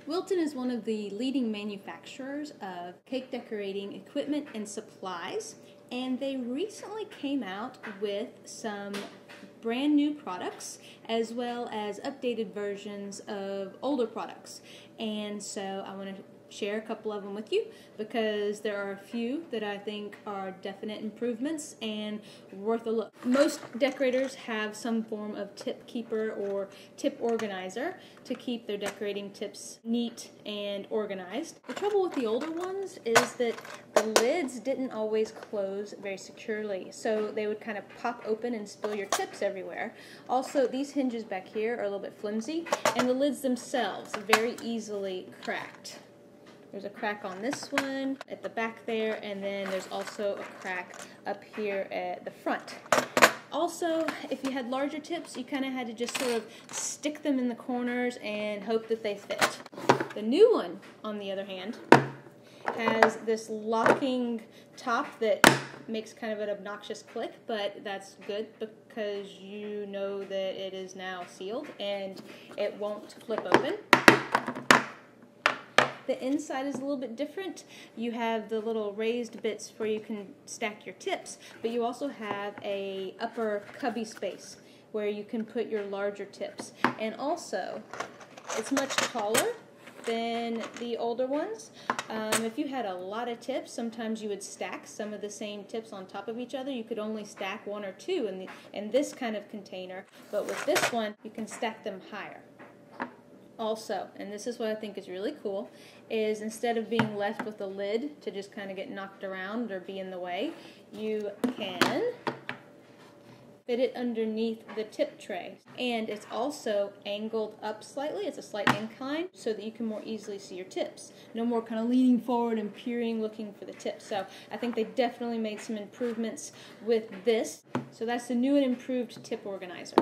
Wilton is one of the leading manufacturers of cake decorating equipment and supplies, and they recently came out with some brand new products as well as updated versions of older products. And so I want to share a couple of them with you because there are a few that I think are definite improvements and worth a look. Most decorators have some form of tip keeper or tip organizer to keep their decorating tips neat and organized. The trouble with the older ones is that the lids didn't always close very securely, so they would kind of pop open and spill your tips everywhere. Also, these hinges back here are a little bit flimsy, and the lids themselves very easily cracked. There's a crack on this one at the back there, and then there's also a crack up here at the front. Also, if you had larger tips, you kind of had to just sort of stick them in the corners and hope that they fit. The new one, on the other hand, has this locking top that makes kind of an obnoxious click, but that's good because you know that it is now sealed and it won't flip open. The inside is a little bit different. You have the little raised bits where you can stack your tips, but you also have a upper cubby space where you can put your larger tips. And also, it's much taller than the older ones. If you had a lot of tips, sometimes you would stack some of the same tips on top of each other. You could only stack one or two in this kind of container, but with this one, you can stack them higher. Also, and this is what I think is really cool, is instead of being left with a lid to just kind of get knocked around or be in the way, you can fit it underneath the tip tray. And it's also angled up slightly, it's a slight incline, so that you can more easily see your tips. No more kind of leaning forward and peering looking for the tips. So I think they definitely made some improvements with this. So that's the new and improved tip organizer.